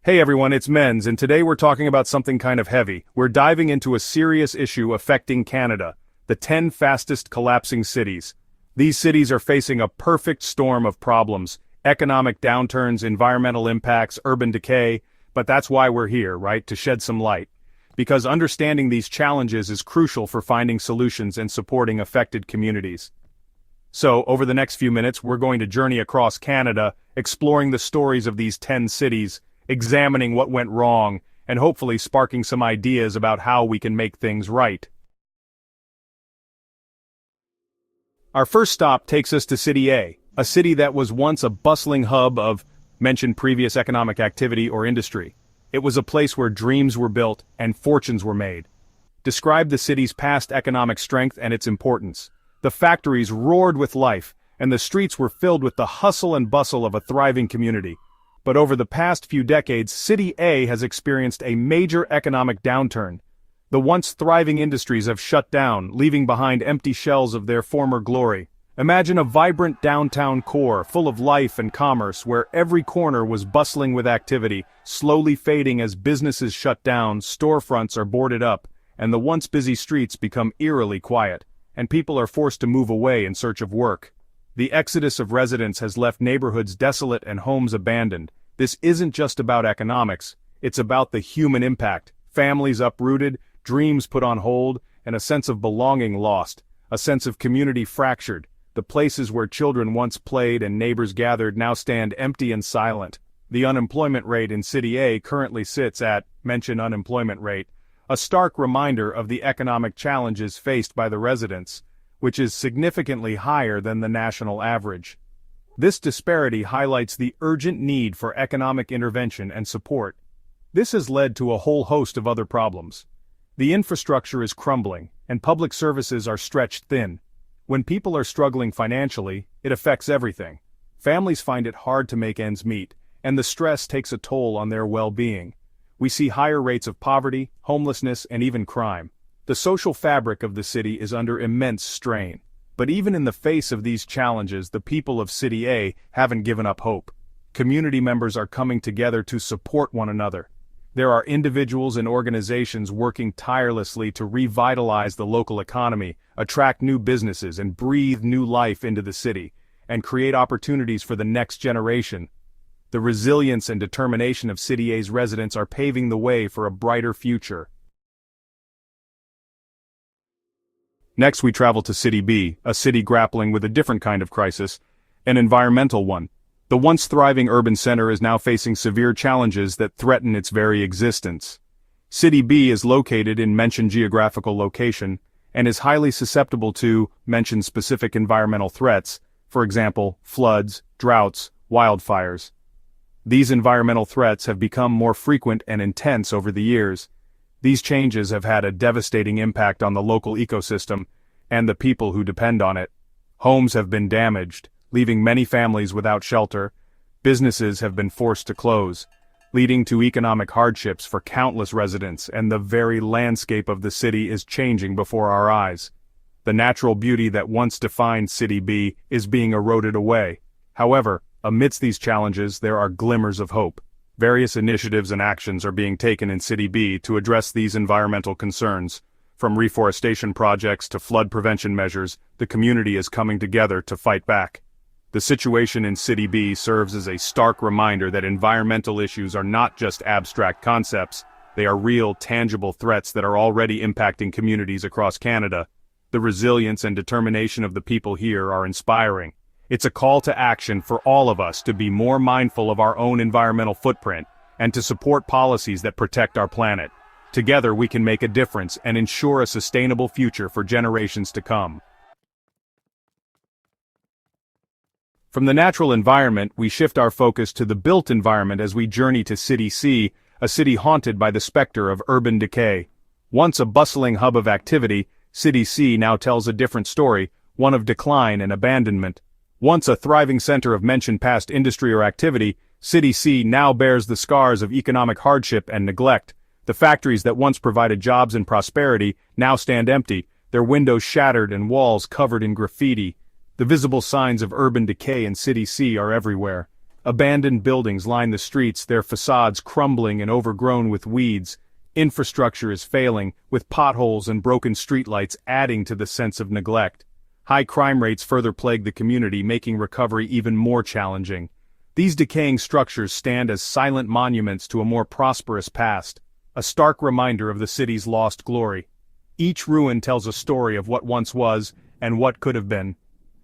Hey everyone, it's Menz, and today we're talking about something kind of heavy. We're diving into a serious issue affecting Canada, the 10 fastest collapsing cities. These cities are facing a perfect storm of problems: economic downturns, environmental impacts, urban decay, but that's why we're here, right? To shed some light. Because understanding these challenges is crucial for finding solutions and supporting affected communities. So, over the next few minutes, we're going to journey across Canada, exploring the stories of these 10 cities, examining what went wrong, and hopefully sparking some ideas about how we can make things right. Our first stop takes us to City A, a city that was once a bustling hub of, mentioned previous economic activity or industry. It was a place where dreams were built and fortunes were made. Describe the city's past economic strength and its importance. The factories roared with life, and the streets were filled with the hustle and bustle of a thriving community. But over the past few decades, City A has experienced a major economic downturn. The once thriving industries have shut down, leaving behind empty shells of their former glory. Imagine a vibrant downtown core, full of life and commerce, where every corner was bustling with activity, slowly fading as businesses shut down, storefronts are boarded up, and the once busy streets become eerily quiet, and people are forced to move away in search of work. The exodus of residents has left neighborhoods desolate and homes abandoned. This isn't just about economics, it's about the human impact: families uprooted, dreams put on hold, and a sense of belonging lost, a sense of community fractured. The places where children once played and neighbors gathered now stand empty and silent. The unemployment rate in City A currently sits at, mention unemployment rate, a stark reminder of the economic challenges faced by the residents, which is significantly higher than the national average. This disparity highlights the urgent need for economic intervention and support. This has led to a whole host of other problems. The infrastructure is crumbling, and public services are stretched thin. When people are struggling financially, it affects everything. Families find it hard to make ends meet, and the stress takes a toll on their well-being. We see higher rates of poverty, homelessness, and even crime. The social fabric of the city is under immense strain. But even in the face of these challenges, the people of City A haven't given up hope. Community members are coming together to support one another. There are individuals and organizations working tirelessly to revitalize the local economy, attract new businesses, and breathe new life into the city, and create opportunities for the next generation. The resilience and determination of City A's residents are paving the way for a brighter future. Next we travel to City B, a city grappling with a different kind of crisis, an environmental one. The once thriving urban center is now facing severe challenges that threaten its very existence. City B is located in mentioned geographical location, and is highly susceptible to mentioned specific environmental threats, for example, floods, droughts, wildfires. These environmental threats have become more frequent and intense over the years. These changes have had a devastating impact on the local ecosystem and the people who depend on it. Homes have been damaged, leaving many families without shelter. Businesses have been forced to close, leading to economic hardships for countless residents, and the very landscape of the city is changing before our eyes. The natural beauty that once defined City B is being eroded away. However, amidst these challenges, there are glimmers of hope. Various initiatives and actions are being taken in City B to address these environmental concerns. From reforestation projects to flood prevention measures, the community is coming together to fight back. The situation in City B serves as a stark reminder that environmental issues are not just abstract concepts, they are real, tangible threats that are already impacting communities across Canada. The resilience and determination of the people here are inspiring. It's a call to action for all of us to be more mindful of our own environmental footprint, and to support policies that protect our planet. Together we can make a difference and ensure a sustainable future for generations to come. From the natural environment, we shift our focus to the built environment as we journey to City C, a city haunted by the specter of urban decay. Once a bustling hub of activity, City C now tells a different story, one of decline and abandonment. Once a thriving center of mentioned past industry or activity, City C now bears the scars of economic hardship and neglect. The factories that once provided jobs and prosperity now stand empty, their windows shattered and walls covered in graffiti. The visible signs of urban decay in City C are everywhere. Abandoned buildings line the streets, their facades crumbling and overgrown with weeds. Infrastructure is failing, with potholes and broken streetlights adding to the sense of neglect. High crime rates further plague the community, making recovery even more challenging. These decaying structures stand as silent monuments to a more prosperous past, a stark reminder of the city's lost glory. Each ruin tells a story of what once was and what could have been.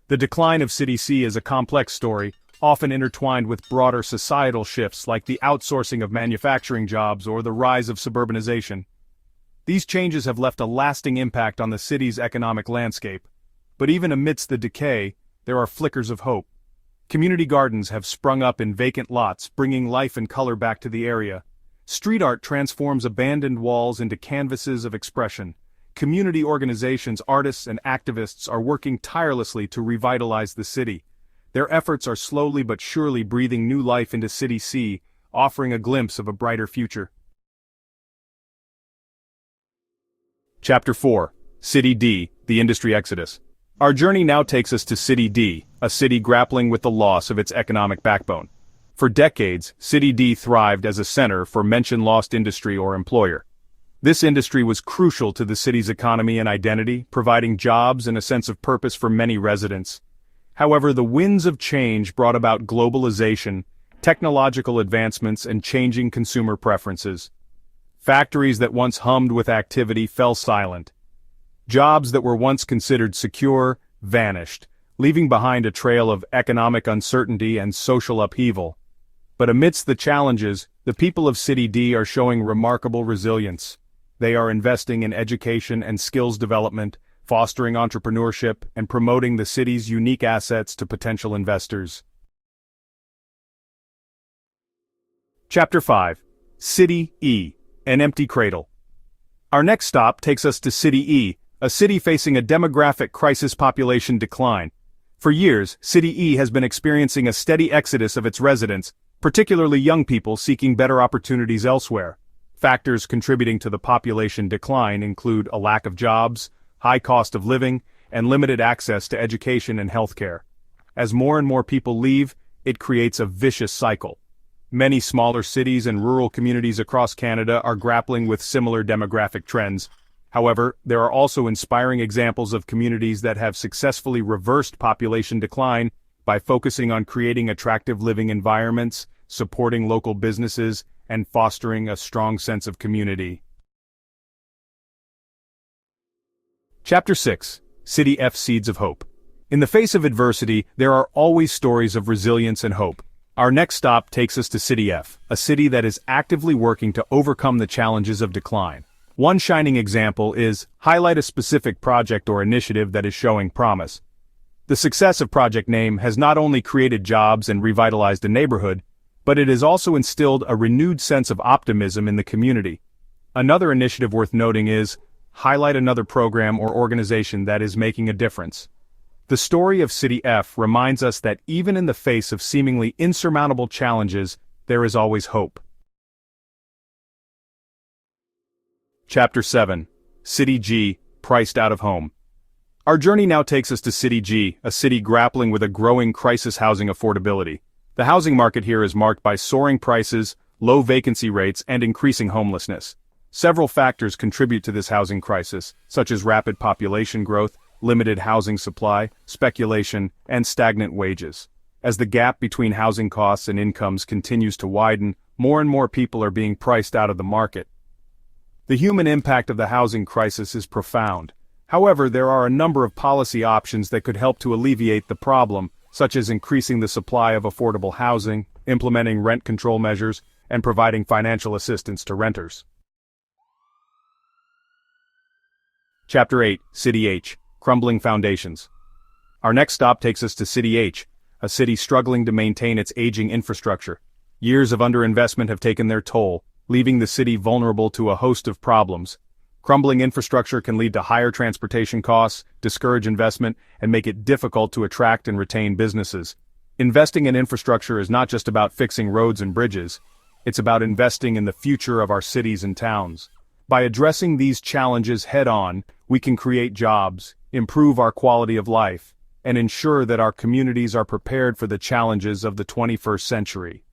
The decline of City C is a complex story, often intertwined with broader societal shifts like the outsourcing of manufacturing jobs or the rise of suburbanization. These changes have left a lasting impact on the city's economic landscape. But even amidst the decay, there are flickers of hope. Community gardens have sprung up in vacant lots, bringing life and color back to the area. Street art transforms abandoned walls into canvases of expression. Community organizations, artists, and activists are working tirelessly to revitalize the city. Their efforts are slowly but surely breathing new life into City C, offering a glimpse of a brighter future. Chapter 4: City D, the Industry Exodus. Our journey now takes us to City D, a city grappling with the loss of its economic backbone. For decades, City D thrived as a center for mention-lost industry or employer. This industry was crucial to the city's economy and identity, providing jobs and a sense of purpose for many residents. However, the winds of change brought about globalization, technological advancements, and changing consumer preferences. Factories that once hummed with activity fell silent. Jobs that were once considered secure vanished, leaving behind a trail of economic uncertainty and social upheaval. But amidst the challenges, the people of City D are showing remarkable resilience. They are investing in education and skills development, fostering entrepreneurship, and promoting the city's unique assets to potential investors. Chapter 5: City E, an Empty Cradle. Our next stop takes us to City E, a city facing a demographic crisis, population decline. For years, City E has been experiencing a steady exodus of its residents, particularly young people seeking better opportunities elsewhere. Factors contributing to the population decline include a lack of jobs, high cost of living, and limited access to education and healthcare. As more and more people leave, it creates a vicious cycle. Many smaller cities and rural communities across Canada are grappling with similar demographic trends. However, there are also inspiring examples of communities that have successfully reversed population decline by focusing on creating attractive living environments, supporting local businesses, and fostering a strong sense of community. Chapter 6: City F, Seeds of Hope. In the face of adversity, there are always stories of resilience and hope. Our next stop takes us to City F, a city that is actively working to overcome the challenges of decline. One shining example is highlight a specific project or initiative that is showing promise. The success of Project Name has not only created jobs and revitalized a neighborhood, but it has also instilled a renewed sense of optimism in the community. Another initiative worth noting is highlight another program or organization that is making a difference. The story of City F reminds us that even in the face of seemingly insurmountable challenges, there is always hope. Chapter 7: City G, Priced Out of Home. Our journey now takes us to City G, a city grappling with a growing crisis housing affordability. The housing market here is marked by soaring prices, low vacancy rates, and increasing homelessness. Several factors contribute to this housing crisis, such as rapid population growth, limited housing supply, speculation, and stagnant wages. As the gap between housing costs and incomes continues to widen, more and more people are being priced out of the market. The human impact of the housing crisis is profound. However, there are a number of policy options that could help to alleviate the problem, such as increasing the supply of affordable housing, implementing rent control measures, and providing financial assistance to renters. Chapter 8: City H, Crumbling Foundations. Our next stop takes us to City H, a city struggling to maintain its aging infrastructure. Years of underinvestment have taken their toll, leaving the city vulnerable to a host of problems. Crumbling infrastructure can lead to higher transportation costs, discourage investment, and make it difficult to attract and retain businesses. Investing in infrastructure is not just about fixing roads and bridges. It's about investing in the future of our cities and towns. By addressing these challenges head-on, we can create jobs, improve our quality of life, and ensure that our communities are prepared for the challenges of the 21st century.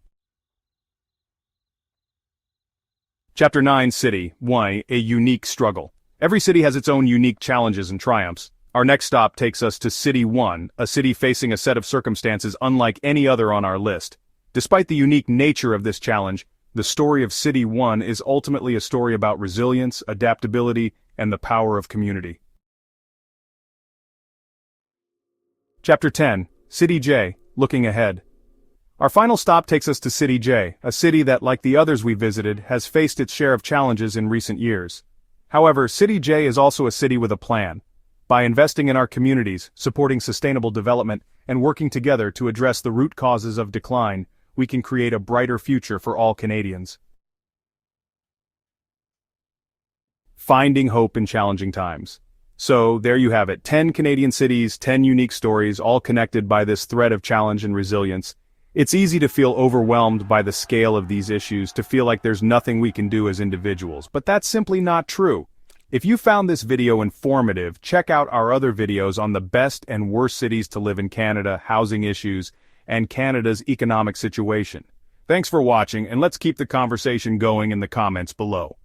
Chapter 9 City 1 A Unique Struggle. Every city has its own unique challenges and triumphs. Our next stop takes us to City 1, a city facing a set of circumstances unlike any other on our list. Despite the unique nature of this challenge, the story of City 1 is ultimately a story about resilience, adaptability, and the power of community. Chapter 10 City J Looking Ahead. Our final stop takes us to City J, a city that, like the others we visited, has faced its share of challenges in recent years. However, City J is also a city with a plan. By investing in our communities, supporting sustainable development, and working together to address the root causes of decline, we can create a brighter future for all Canadians. Finding hope in challenging times. So, there you have it, 10 Canadian cities, 10 unique stories, all connected by this thread of challenge and resilience. It's easy to feel overwhelmed by the scale of these issues, to feel like there's nothing we can do as individuals, but that's simply not true. If you found this video informative, check out our other videos on the best and worst cities to live in Canada, housing issues, and Canada's economic situation. Thanks for watching, and let's keep the conversation going in the comments below.